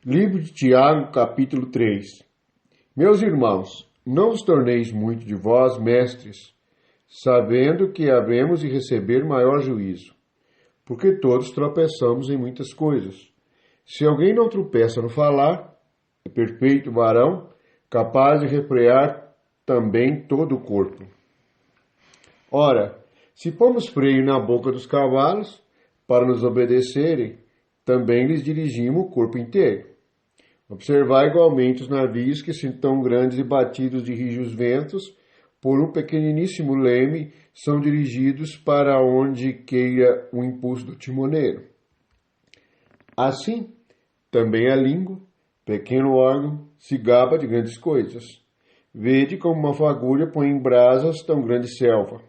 Livro de Tiago, capítulo 3. Meus irmãos, não vos torneis muito de vós mestres, sabendo que havemos de receber maior juízo, porque todos tropeçamos em muitas coisas. Se alguém não tropeça no falar, é perfeito varão, capaz de refrear também todo o corpo. Ora, se pomos freio na boca dos cavalos, para nos obedecerem, também lhes dirigimos o corpo inteiro. Observai igualmente os navios que são tão grandes e batidos de rijos ventos, por um pequeniníssimo leme, são dirigidos para onde queira o impulso do timoneiro. Assim, também a língua, pequeno órgão, se gaba de grandes coisas. Vede como uma fagulha põe em brasas tão grande selva.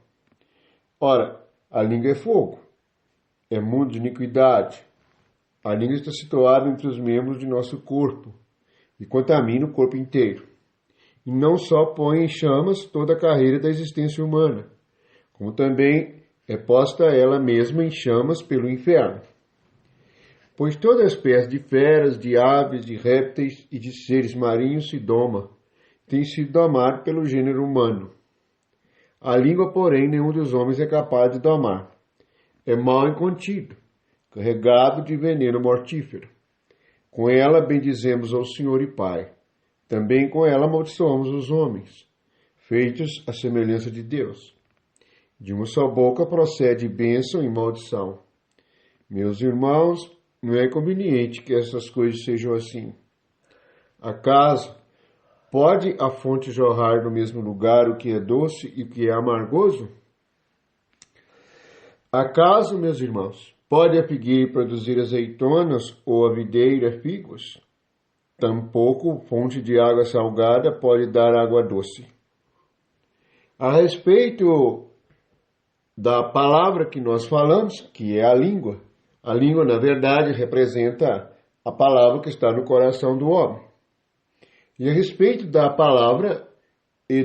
Ora, a língua é fogo, é mundo de iniquidade. A língua está situada entre os membros de nosso corpo e contamina o corpo inteiro. E não só põe em chamas toda a carreira da existência humana, como também é posta ela mesma em chamas pelo inferno. Pois toda espécie de feras, de aves, de répteis e de seres marinhos se doma, tem sido domado pelo gênero humano. A língua, porém, nenhum dos homens é capaz de domar. É mal incontido, carregado de veneno mortífero. Com ela bendizemos ao Senhor e Pai. Também com ela amaldiçoamos os homens, feitos à semelhança de Deus. De uma só boca procede bênção e maldição. Meus irmãos, não é conveniente que essas coisas sejam assim. Acaso pode a fonte jorrar no mesmo lugar o que é doce e o que é amargoso? Acaso, meus irmãos, pode a figueira produzir azeitonas ou a videira figos? Tampouco fonte de água salgada pode dar água doce. A respeito da palavra que nós falamos, que é a língua, na verdade, representa a palavra que está no coração do homem. E a respeito da palavra e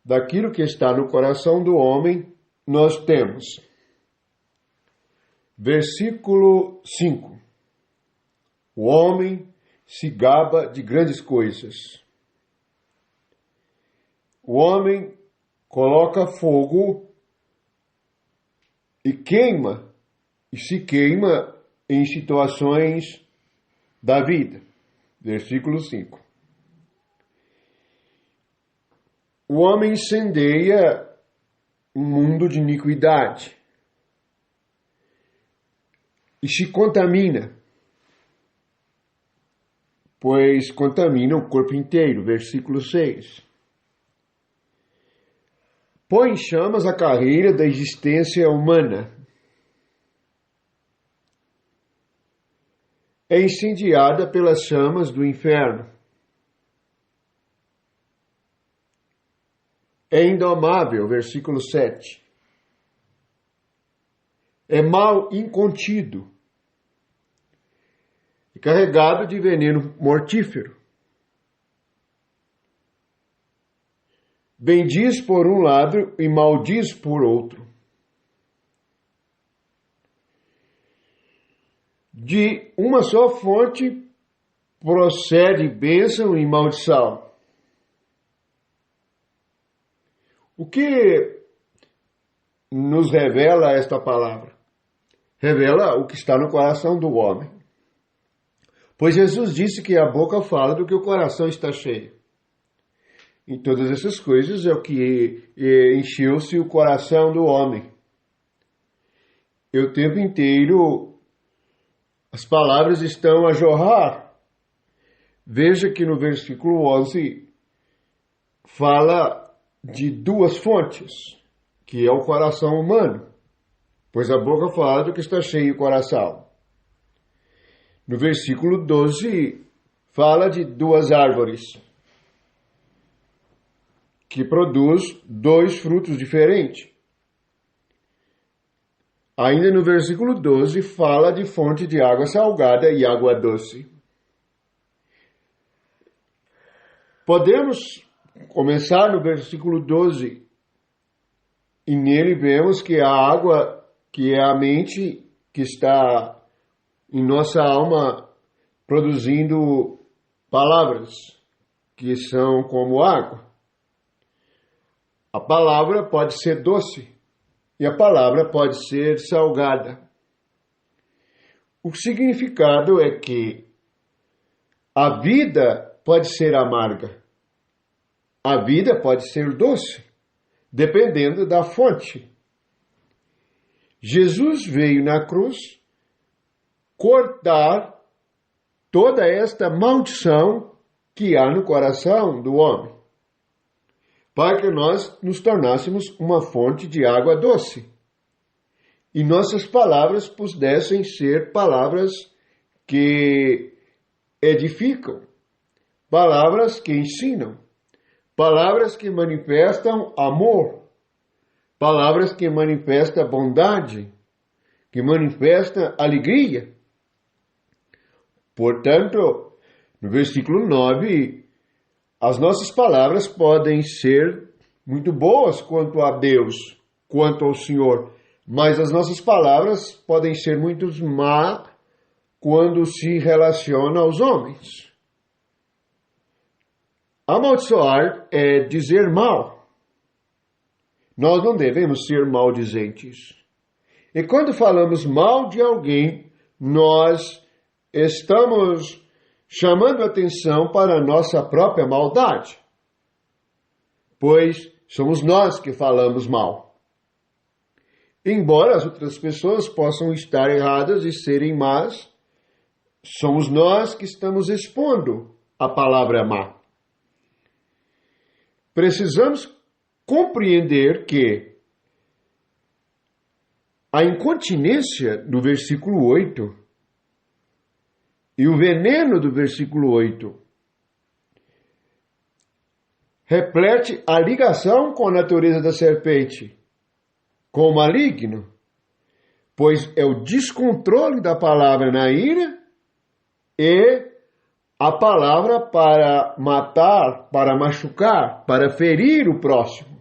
daquilo que está no coração do homem, nós temos versículo 5. O homem se gaba de grandes coisas. O homem coloca fogo e se queima em situações da vida. Versículo 5. O homem incendeia um mundo de iniquidade e se contamina, pois contamina o corpo inteiro. Versículo 6. Põe em chamas a carreira da existência humana. É incendiada pelas chamas do inferno. É indomável. Versículo 7. É mal incontido e carregado de veneno mortífero. Bendiz por um lado e maldiz por outro. De uma só fonte procede bênção e maldição. O que nos revela esta palavra? Revela o que está no coração do homem. Pois Jesus disse que a boca fala do que o coração está cheio. E todas essas coisas é o que encheu-se o coração do homem. E o tempo inteiro as palavras estão a jorrar. Veja que no versículo 11 fala de duas fontes, que é o coração humano, pois a boca fala do que está cheio o coração. No versículo 12 fala de duas árvores, que produz dois frutos diferentes. Ainda no versículo 12 fala de fonte de água salgada e água doce. Podemos começar no versículo 12 e nele vemos que a água, que é a mente que está em nossa alma, produzindo palavras que são como água. A palavra pode ser doce e a palavra pode ser salgada. O significado é que a vida pode ser amarga, a vida pode ser doce, dependendo da fonte. Jesus veio na cruz cortar toda esta maldição que há no coração do homem, para que nós nos tornássemos uma fonte de água doce. E nossas palavras pudessem ser palavras que edificam, palavras que ensinam, palavras que manifestam amor, palavras que manifestam bondade, que manifestam alegria. Portanto, no versículo 9, as nossas palavras podem ser muito boas quanto a Deus, quanto ao Senhor, mas as nossas palavras podem ser muito má quando se relaciona aos homens. Amaldiçoar é dizer mal. Nós não devemos ser maldizentes. E quando falamos mal de alguém, nós estamos chamando atenção para a nossa própria maldade, pois somos nós que falamos mal. Embora as outras pessoas possam estar erradas e serem más, somos nós que estamos expondo a palavra má. Precisamos compreender que a incontinência do versículo 8 e o veneno do versículo 8 reflete a ligação com a natureza da serpente, com o maligno, pois é o descontrole da palavra na ira e a palavra para matar, para machucar, para ferir o próximo.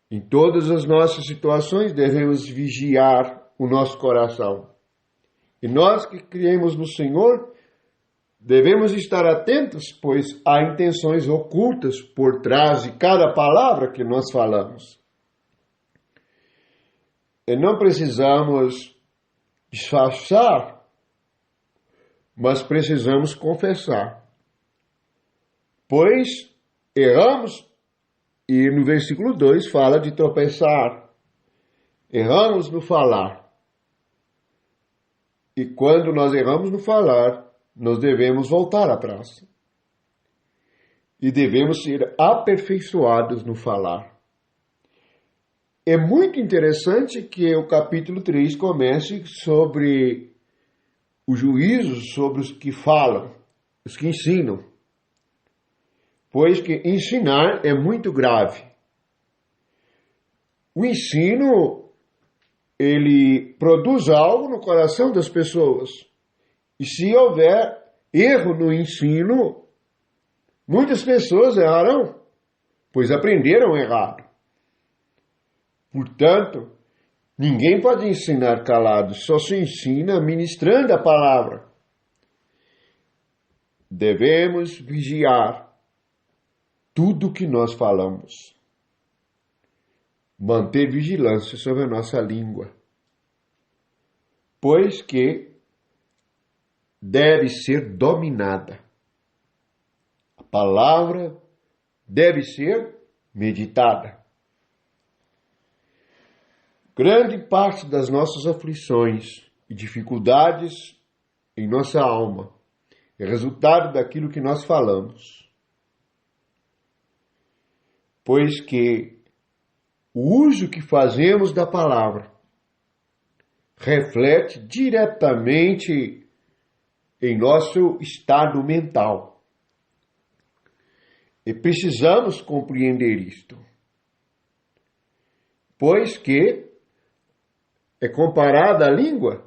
Em todas as nossas situações devemos vigiar o nosso coração. E nós que cremos no Senhor, devemos estar atentos, pois há intenções ocultas por trás de cada palavra que nós falamos. E não precisamos disfarçar, mas precisamos confessar. Pois erramos, e no versículo 2 fala de tropeçar. Erramos no falar. E quando nós erramos no falar, nós devemos voltar atrás. E devemos ser aperfeiçoados no falar. É muito interessante que o capítulo 3 comece sobre o juízo sobre os que falam, os que ensinam. Pois que ensinar é muito grave. O ensino, ele produz algo no coração das pessoas. E se houver erro no ensino, muitas pessoas errarão, pois aprenderam errado. Portanto, ninguém pode ensinar calado, só se ensina ministrando a palavra. Devemos vigiar tudo que nós falamos. Manter vigilância sobre a nossa língua, pois que deve ser dominada. A palavra deve ser meditada. Grande parte das nossas aflições e dificuldades em nossa alma é resultado daquilo que nós falamos. Pois que o uso que fazemos da palavra reflete diretamente em nosso estado mental. E precisamos compreender isto. Pois que é comparada a língua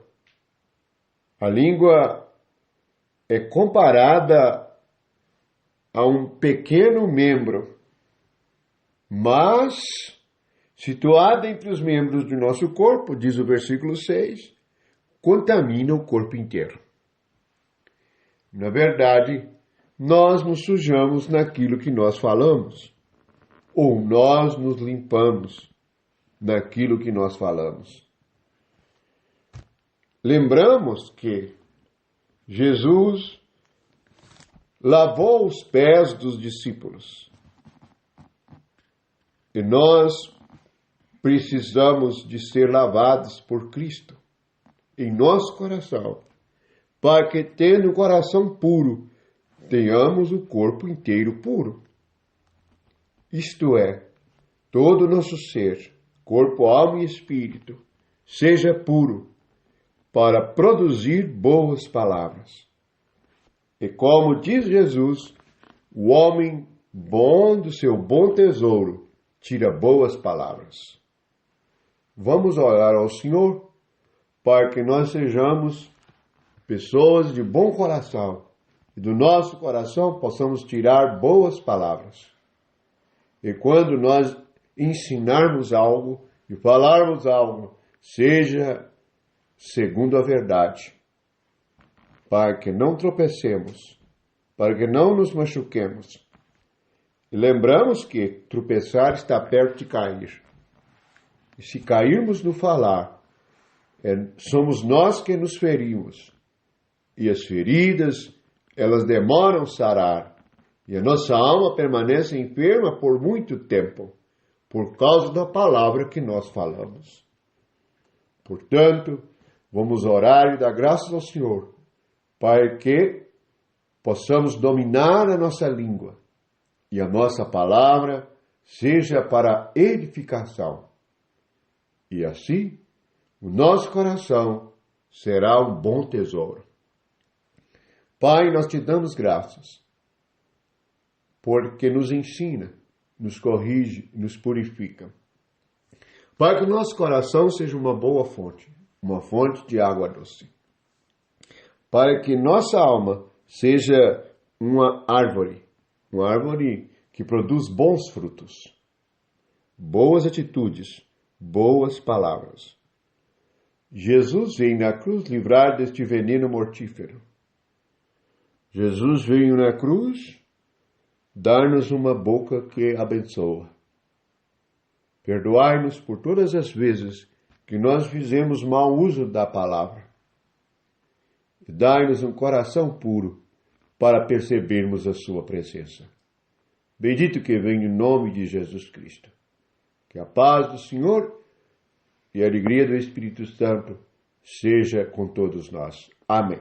é comparada a um pequeno membro, mas situada entre os membros do nosso corpo, diz o versículo 6, contamina o corpo inteiro. Na verdade, nós nos sujamos naquilo que nós falamos, ou nós nos limpamos naquilo que nós falamos. Lembramos que Jesus lavou os pés dos discípulos. E nós precisamos de ser lavados por Cristo em nosso coração, para que, tendo o coração puro, tenhamos o corpo inteiro puro. Isto é, todo o nosso ser, corpo, alma e espírito, seja puro, para produzir boas palavras. E como diz Jesus, o homem bom do seu bom tesouro tira boas palavras. Vamos orar ao Senhor para que nós sejamos pessoas de bom coração e do nosso coração possamos tirar boas palavras. E quando nós ensinarmos algo e falarmos algo, seja segundo a verdade, para que não tropecemos, para que não nos machuquemos. E lembramos que tropeçar está perto de cair. E se cairmos no falar, somos nós que nos ferimos. E as feridas, elas demoram a sarar. E a nossa alma permanece enferma por muito tempo, por causa da palavra que nós falamos. Portanto, vamos orar e dar graças ao Senhor, para que possamos dominar a nossa língua e a nossa palavra seja para edificação. E assim, o nosso coração será um bom tesouro. Pai, nós te damos graças, porque nos ensina, nos corrige, nos purifica. Para que o nosso coração seja uma boa fonte, uma fonte de água doce. Para que nossa alma seja uma árvore que produz bons frutos, boas atitudes, boas palavras. Jesus veio na cruz livrar deste veneno mortífero. Jesus veio na cruz dar-nos uma boca que abençoa. Perdoai-nos por todas as vezes que nós fizemos mau uso da palavra. E dai-nos um coração puro para percebermos a sua presença. Bendito que vem em nome de Jesus Cristo. Que a paz do Senhor e a alegria do Espírito Santo seja com todos nós. Amém.